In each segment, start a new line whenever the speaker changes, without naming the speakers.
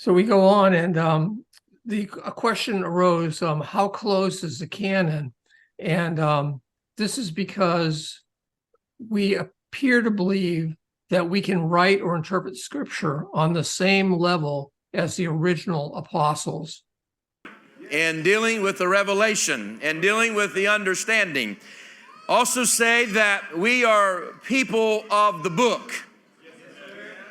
So we go on, and a question arose: how close is the canon? And this is because we appear to believe that we can write or interpret Scripture on the same level as the original apostles.
And dealing with the revelation and dealing with the understanding. Also say that we are people of the book.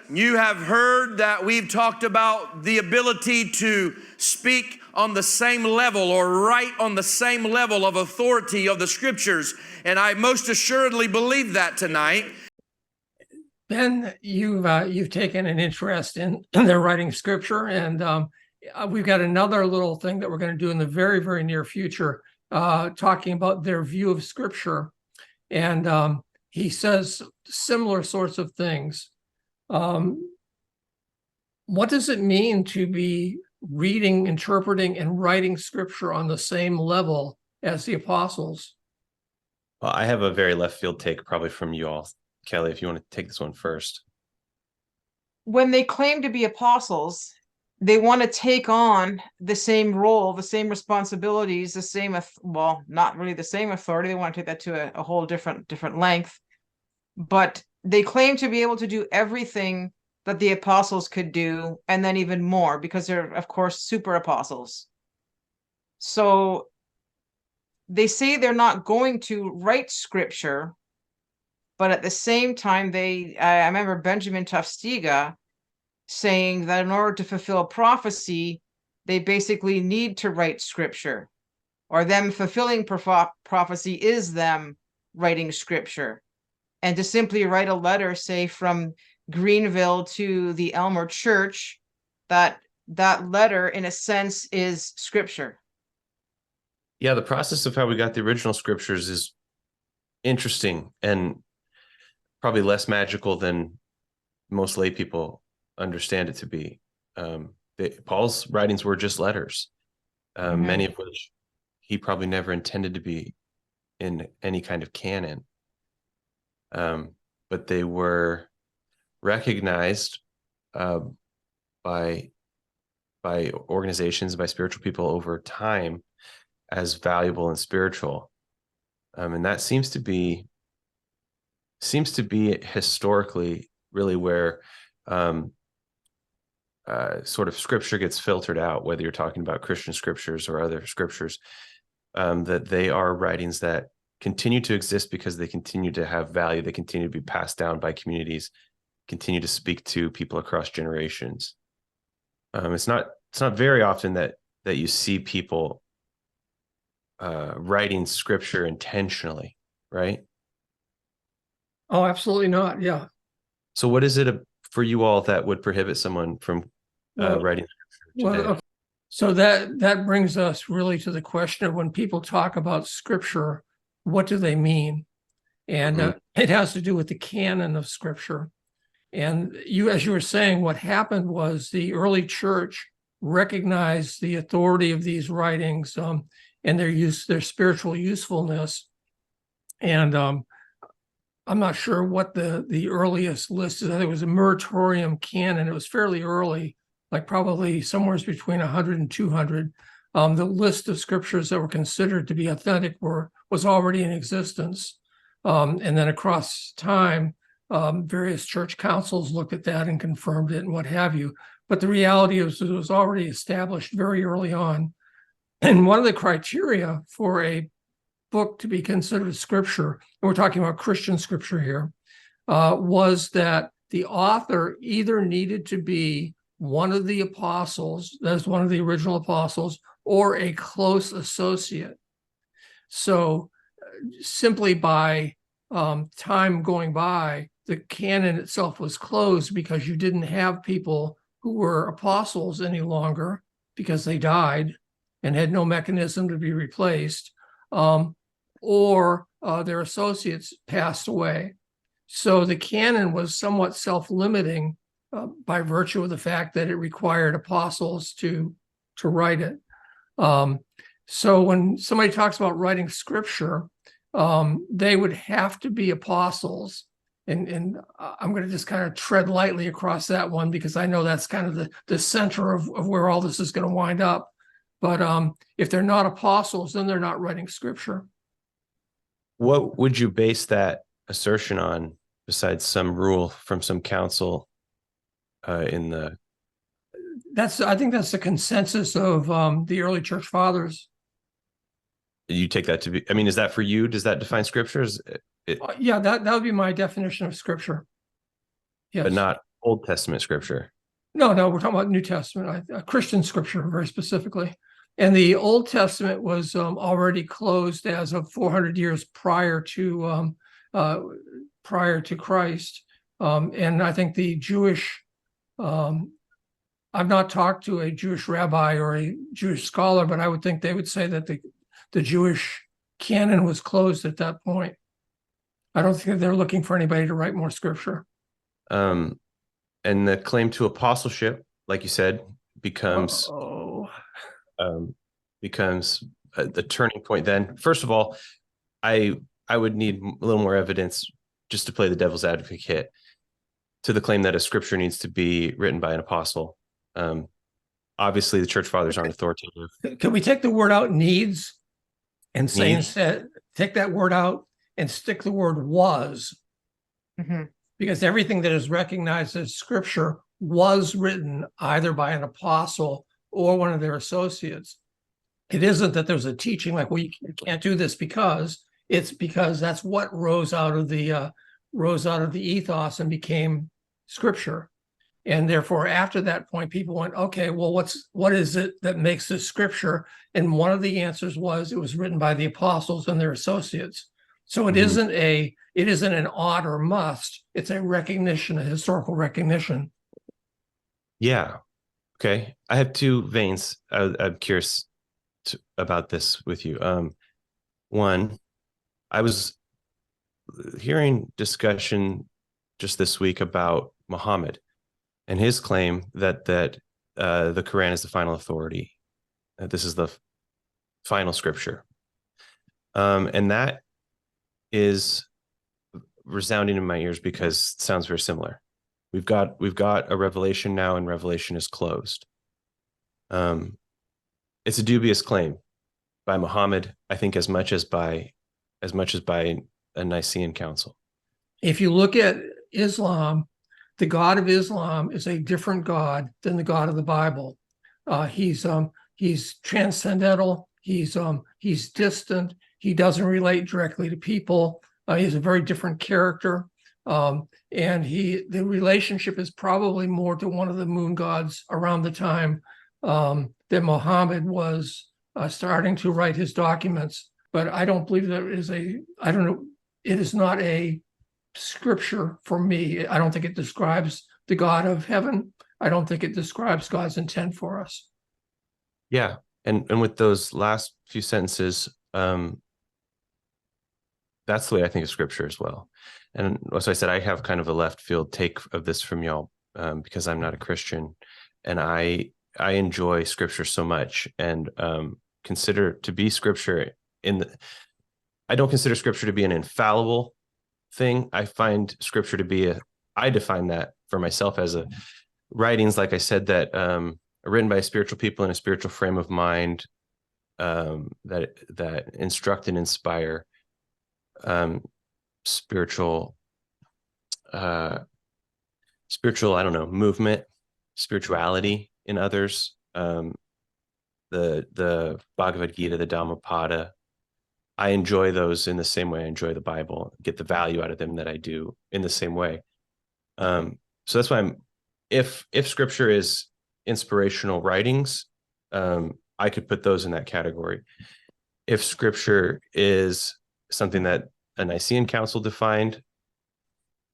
You have heard that we've talked about the ability to speak on the same level or write on the same level of authority of the Scriptures. And I most assuredly believe that tonight.
Ben, you've taken an interest in their writing Scripture, and we've got another little thing that we're going to do in the very, very near future, talking about their view of Scripture. And he says similar sorts of things. What does it mean to be reading, interpreting, and writing Scripture on the same level as the apostles?
Well, I have a very left field take probably from you all. Kelly, if you want to take this one first.
When they claim to be apostles, they want to take on the same role, the same responsibilities, the same, well, not really the same authority. They want to take that to a whole different length. But they claim to be able to do everything that the apostles could do, and then even more, because they're, of course, super apostles. So they say they're not going to write Scripture, but at the same time, I remember Benjamin Tufstiga saying that in order to fulfill prophecy, they basically need to write Scripture, or them fulfilling prophecy is them writing Scripture. And to simply write a letter, say from Greenville to the Elmer Church, that letter, in a sense, is Scripture.
Yeah, the process of how we got the original Scriptures is interesting and probably less magical than most lay people understand it to be. Paul's writings were just letters, many of which he probably never intended to be in any kind of canon. But they were recognized by organizations, by spiritual people over time as valuable and spiritual. And that seems to be historically really where sort of Scripture gets filtered out, whether you're talking about Christian Scriptures or other Scriptures, that they are writings that continue to exist because they continue to have value. They continue to be passed down by communities, continue to speak to people across generations. It's not very often that you see people writing Scripture intentionally, right?
Oh, absolutely not. Yeah.
So what is it for you all that would prohibit someone from writing Scripture today?
Okay. So that brings us really to the question of when people talk about Scripture, what do they mean? And it has to do with the canon of Scripture. And as you were saying, what happened was the early church recognized the authority of these writings and their spiritual usefulness. And I'm not sure what the earliest list is. I think it was a Muratorium canon. It was fairly early, like probably somewhere between 100 and 200. The list of scriptures that were considered to be authentic was already in existence. And then across time, various church councils looked at that and confirmed it and what have you. But the reality is it was already established very early on. And one of the criteria for a book to be considered Scripture, and we're talking about Christian Scripture here, was that the author either needed to be one of the apostles, that is one of the original apostles, or a close associate. So simply by time going by, the canon itself was closed because you didn't have people who were apostles any longer because they died and had no mechanism to be replaced, or their associates passed away. So the canon was somewhat self-limiting by virtue of the fact that it required apostles to write it. So when somebody talks about writing Scripture, they would have to be apostles. and I'm going to just kind of tread lightly across that one because I know that's kind of the center of where all this is going to wind up. But if they're not apostles, then they're not writing scripture.
What would you base that assertion on besides some rule from some council in the?
I think that's the consensus of the early church fathers.
You take that to be, I mean, is that for you? Does that define scriptures?
Yeah, that would be my definition of scripture. Yes.
But not Old Testament scripture.
No, we're talking about New Testament, Christian scripture very specifically. And the Old Testament was already closed as of 400 years prior to Christ. And I think the Jewish, I've not talked to a Jewish rabbi or a Jewish scholar, but I would think they would say that the Jewish canon was closed at that point. I don't think they're looking for anybody to write more scripture.
And the claim to apostleship, like you said, becomes the turning point. Then, first of all, I would need a little more evidence just to play the devil's advocate to the claim that a scripture needs to be written by an apostle. Obviously, the church fathers aren't authoritative.
Can we take the word out needs and say
Needs?
instead, take that word out and stick the word was?
Mhm.
Because everything that is recognized as scripture was written either by an apostle or one of their associates. It isn't that there's a teaching like, well, you can't do this because it's because that's what rose out of the ethos and became scripture. And therefore, after that point, people went, okay, well, what is it that makes this scripture? And one of the answers was it was written by the apostles and their associates. So it isn't an ought or must. It's a recognition, a historical recognition.
Yeah. Okay. I have two veins. I'm curious about this with you. One, I was hearing discussion just this week about Muhammad and his claim that the Quran is the final authority. That this is the final scripture. And that is resounding in my ears because it sounds very similar. We've got a revelation now, and revelation is closed. It's a dubious claim by Muhammad, I think, as much as by a Nicene Council.
If you look at Islam, the God of Islam is a different God than the God of the Bible. He's transcendental. He's distant. He doesn't relate directly to people. He's a very different character. And the relationship is probably more to one of the moon gods around the time that Muhammad was starting to write his documents. But I don't believe there is it is not a scripture for me. I don't think it describes the God of heaven. I don't think it describes God's intent for us.
Yeah. And with those last few sentences, that's the way I think of scripture as well. And so I said, I have kind of a left field take of this from y'all because I'm not a Christian, and I enjoy scripture so much and consider to be scripture I don't consider scripture to be an infallible thing. I find scripture to be I define that for myself as writings, like I said, that are written by spiritual people in a spiritual frame of mind, that instruct and inspire spiritual, I don't know, movement, spirituality in others. The Bhagavad Gita, the Dhammapada, I enjoy those in the same way I enjoy the Bible, get the value out of them that I do in the same way. So that's why if scripture is inspirational writings, I could put those in that category. If scripture is something that a Nicene Council defined,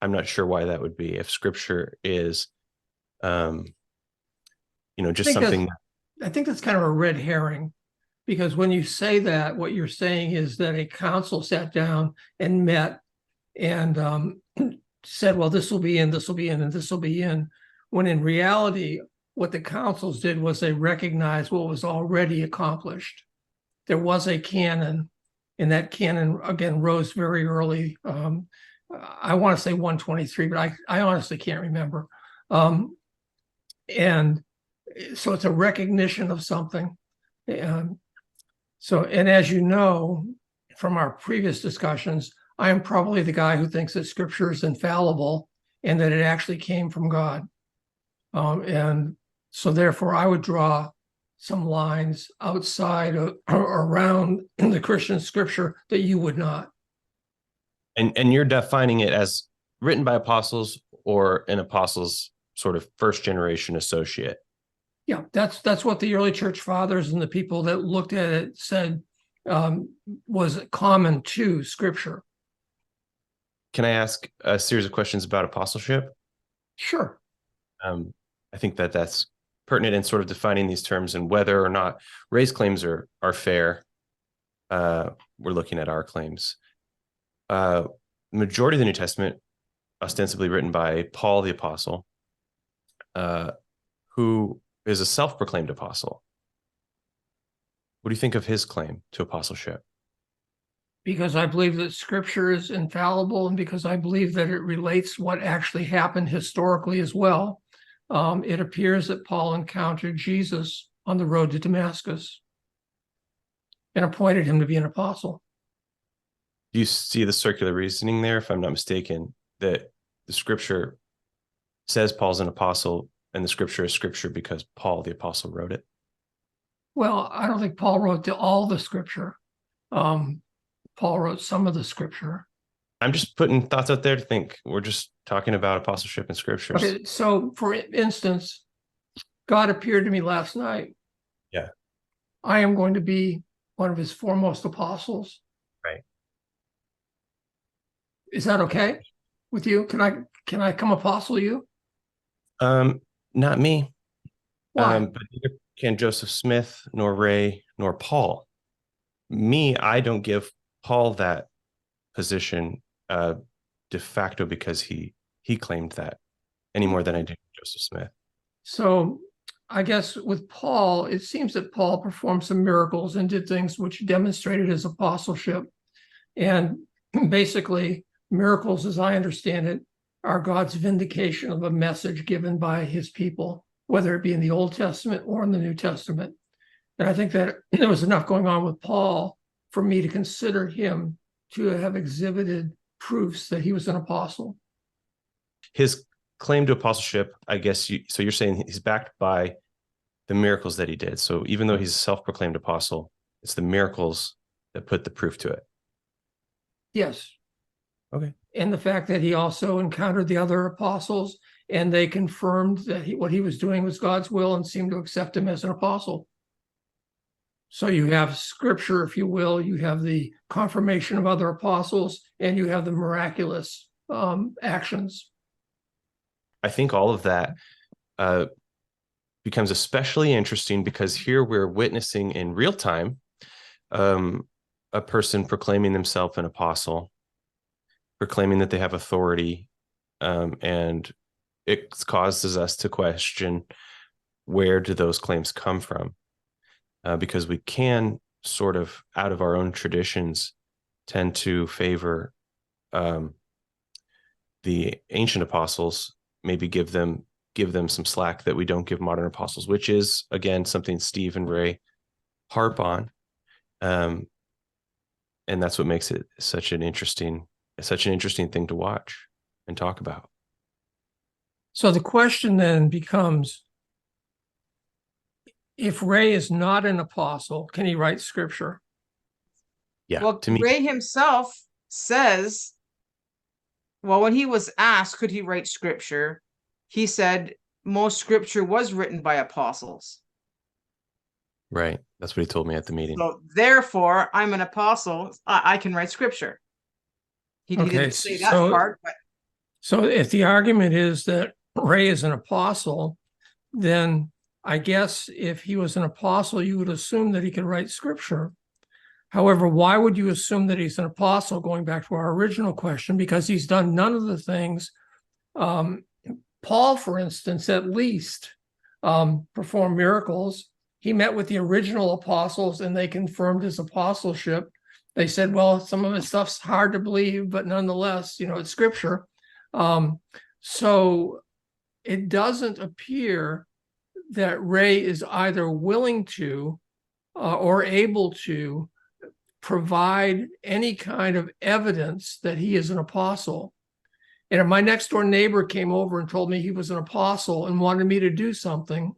I'm not sure why that would be. If scripture is, just something.
I think that's kind of a red herring, because when you say that, what you're saying is that a council sat down and met and said, well, this will be in, this will be in, and this will be in. When in reality, what the councils did was they recognized what was already accomplished. There was a canon, and that canon, again, rose very early I want to say 123, but I honestly can't remember. And so it's a recognition of something. And as you know, from our previous discussions, I am probably the guy who thinks that scripture is infallible and that it actually came from God. And so therefore I would draw some lines outside of, or around the Christian scripture that you would not.
And you're defining it as written by apostles or an apostle's sort of first generation associate.
Yeah, that's what the early church fathers and the people that looked at it said was common to scripture.
Can I ask a series of questions about apostleship?
Sure.
I think that's pertinent in sort of defining these terms and whether or not Ray's claims are fair. We're looking at our claims. Majority of the New Testament, ostensibly written by Paul the apostle, who is a self-proclaimed apostle. What do you think of his claim to apostleship?
Because I believe that scripture is infallible and because I believe that it relates what actually happened historically as well. It appears that Paul encountered Jesus on the road to Damascus and appointed him to be an apostle.
Do you see the circular reasoning there, if I'm not mistaken, that the scripture says Paul's an apostle and the scripture is scripture because Paul the apostle wrote it?
Well, I don't think Paul wrote all the scripture. Paul wrote some of the scripture.
I'm just putting thoughts out there to think. We're just talking about apostleship and scriptures.
Okay, so for instance, God appeared to me last night.
Yeah.
I am going to be one of his foremost apostles.
Right.
Is that okay with you? Can I come apostle you?
Not me.
Why?
But neither can Joseph Smith, nor Ray, nor Paul. Me, I don't give Paul that position de facto because he claimed that any more than I do Joseph Smith.
So I guess with Paul, it seems that Paul performed some miracles and did things which demonstrated his apostleship. And basically, miracles, as I understand it, are God's vindication of a message given by his people, whether it be in the Old Testament or in the New Testament. And I think that there was enough going on with Paul for me to consider him to have exhibited proofs that he was an apostle.
His claim to apostleship, I guess, so you're saying he's backed by the miracles that he did. So even though he's a self-proclaimed apostle, it's the miracles that put the proof to it.
Yes.
Okay.
And the fact that he also encountered the other apostles and they confirmed that what he was doing was God's will and seemed to accept him as an apostle. So you have scripture, if you will, you have the confirmation of other apostles, and you have the miraculous actions.
I think all of that becomes especially interesting because here we're witnessing in real time a person proclaiming themselves an apostle, proclaiming that they have authority, and it causes us to question, where do those claims come from? Because we can sort of, out of our own traditions, tend to favor the ancient apostles, maybe give them some slack that we don't give modern apostles, which is, again, something Steve and Ray harp on. And that's what makes it such an interesting thing to watch and talk about.
So the question then becomes, if Ray is not an apostle, can he write scripture?
Yeah,
Well,
to me,
Ray himself says, well, when he was asked, could he write scripture? He said, most scripture was written by apostles.
right. That's what he told me at the meeting.
So therefore, I'm an apostle. I can write scripture. He
Okay,
didn't say that
so-
part, but
So if the argument is that Ray is an apostle, then I guess if he was an apostle, you would assume that he could write scripture. However, why would you assume that he's an apostle, going back to our original question? Because he's done none of the things. Paul, for instance, at least performed miracles. He met with the original apostles and they confirmed his apostleship. they said, well, some of his stuff's hard to believe, but nonetheless, it's scripture. So it doesn't appear that Ray is either willing to or able to provide any kind of evidence that he is an apostle. And if my next door neighbor came over and told me he was an apostle and wanted me to do something,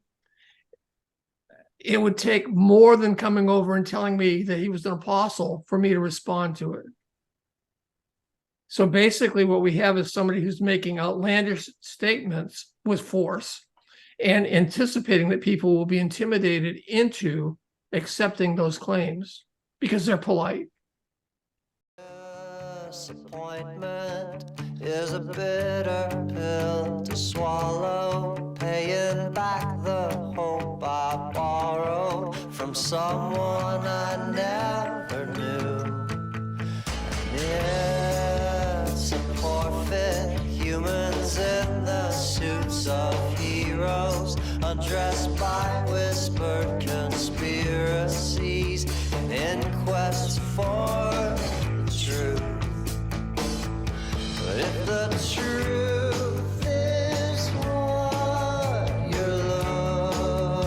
it would take more than coming over and telling me that he was an apostle for me to respond to it. So basically what we have is somebody who's making outlandish statements with force and anticipating that people will be intimidated into accepting those claims because they're polite.
Disappointment is a bitter pill to swallow, paying back the hope I borrowed from someone I never knew. And it's a forfeit, humans in the suits of heroes, undressed by whispered conspiracies, in quest for the truth. But if the truth is what you're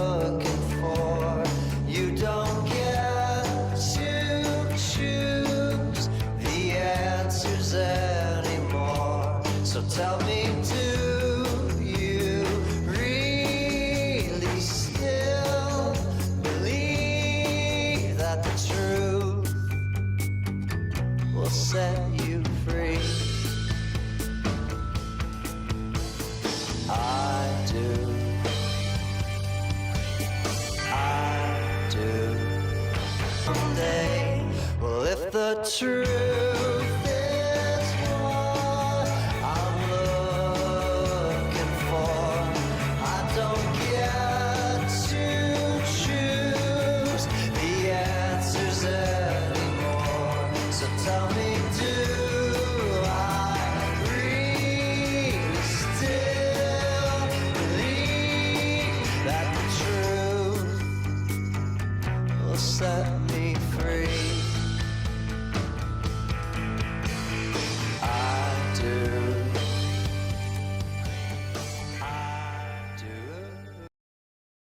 looking for, you don't get to choose the answers anymore. So tell me, do you really still believe that the truth will set you free? I do. I do. Someday, well, if the truth